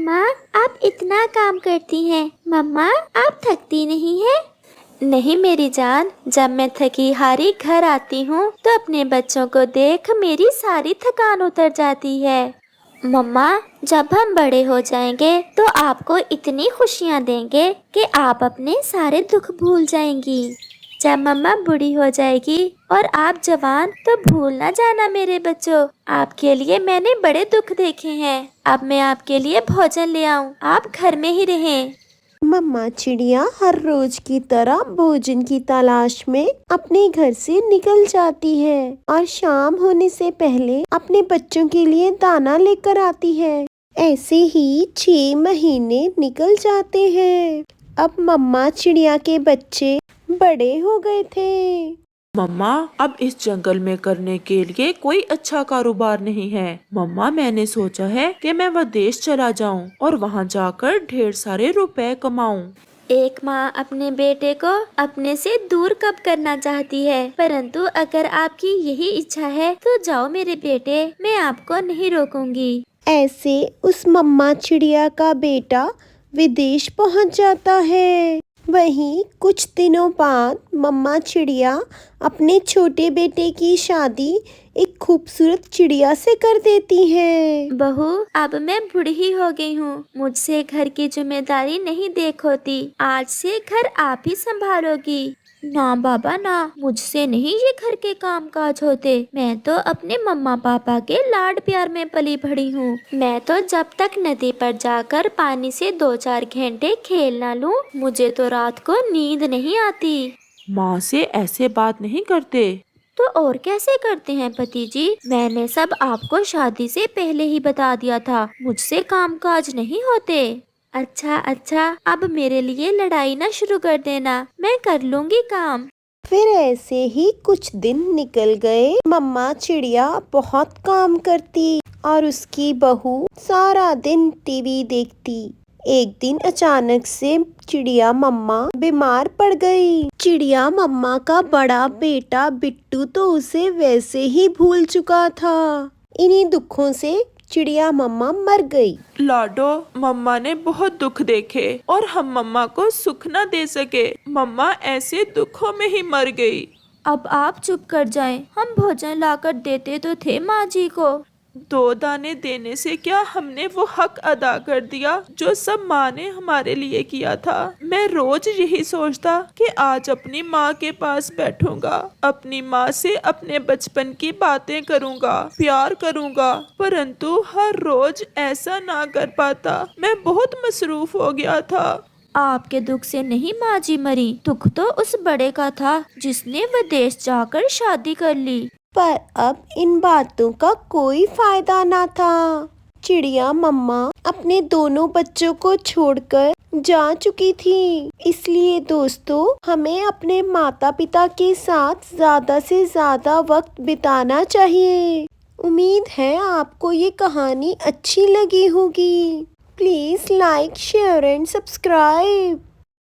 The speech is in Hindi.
मम्मा आप इतना काम करती हैं। मम्मा आप थकती नहीं है? नहीं मेरी जान, जब मैं थकी हारी घर आती हूँ तो अपने बच्चों को देख मेरी सारी थकान उतर जाती है। मम्मा जब हम बड़े हो जाएंगे तो आपको इतनी खुशियाँ देंगे कि आप अपने सारे दुख भूल जाएंगी। जब मम्मा बूढ़ी हो जाएगी और आप जवान तो भूल ना जाना मेरे बच्चों, आपके लिए मैंने बड़े दुख देखे हैं। अब मैं आपके लिए भोजन ले आऊं, आप घर में ही रहें। मम्मा चिड़िया हर रोज की तरह भोजन की तलाश में अपने घर से निकल जाती है और शाम होने से पहले अपने बच्चों के लिए दाना लेकर आती है। ऐसे ही 6 महीने निकल जाते हैं। अब मम्मा चिड़िया के बच्चे बड़े हो गए थे। मम्मा अब इस जंगल में करने के लिए कोई अच्छा कारोबार नहीं है। मम्मा मैंने सोचा है कि मैं विदेश चला जाऊं और वहां जाकर ढेर सारे रुपए कमाऊं। एक माँ अपने बेटे को अपने से दूर कब करना चाहती है, परंतु अगर आपकी यही इच्छा है तो जाओ मेरे बेटे, मैं आपको नहीं रोकूंगी। ऐसे उस मम्मा चिड़िया का बेटा विदेश पहुंच जाता है। वहीं कुछ दिनों बाद मम्मा चिड़िया अपने छोटे बेटे की शादी एक खूबसूरत चिड़िया से कर देती है। बहू अब मैं बूढ़ी हो गई हूँ, मुझसे घर की जिम्मेदारी नहीं देख होती। आज से घर आप ही संभालोगी। ना बाबा ना, मुझसे नहीं ये घर के काम काज होते। मैं तो अपने मम्मा पापा के लाड प्यार में पली बढ़ी हूँ। मैं तो जब तक नदी पर जाकर पानी से 2-4 घंटे खेल ना लूँ, मुझे तो रात को नींद नहीं आती। माँ से ऐसे बात नहीं करते। तो और कैसे करते हैं पति जी? मैंने सब आपको शादी से पहले ही बता दिया था, मुझसे कामकाज नहीं होते। अच्छा, अब मेरे लिए लड़ाई ना शुरू कर देना, मैं कर लूंगी काम। फिर ऐसे ही कुछ दिन निकल गए। मम्मा चिड़िया बहुत काम करती और उसकी बहू सारा दिन टीवी देखती। एक दिन अचानक से चिड़िया मम्मा बीमार पड़ गई। चिड़िया मम्मा का बड़ा बेटा बिट्टू तो उसे वैसे ही भूल चुका था। इन्हीं दुखों से चिड़िया मम्मा मर गई। लाडो, मम्मा ने बहुत दुख देखे और हम मम्मा को सुख न दे सके। मम्मा ऐसे दुखों में ही मर गई। अब आप चुप कर जाएं, हम भोजन लाकर देते तो थे माँ जी को। 2 दाने देने से क्या हमने वो हक अदा कर दिया जो सब माँ ने हमारे लिए किया था। मैं रोज यही सोचता कि आज अपनी माँ के पास बैठूंगा, अपनी माँ से अपने बचपन की बातें करूंगा, प्यार करूंगा, परंतु हर रोज ऐसा ना कर पाता। मैं बहुत मसरूफ हो गया था। आपके दुख से नहीं माँ जी मरी, दुख तो उस बड़े का था जिसने विदेश जाकर शादी कर ली। पर अब इन बातों का कोई फायदा ना था। चिड़िया मम्मा अपने दोनों बच्चों को छोड़कर जा चुकी थी। इसलिए दोस्तों, हमें अपने माता पिता के साथ ज्यादा से ज्यादा वक्त बिताना चाहिए। उम्मीद है आपको ये कहानी अच्छी लगी होगी। Please like, share and subscribe.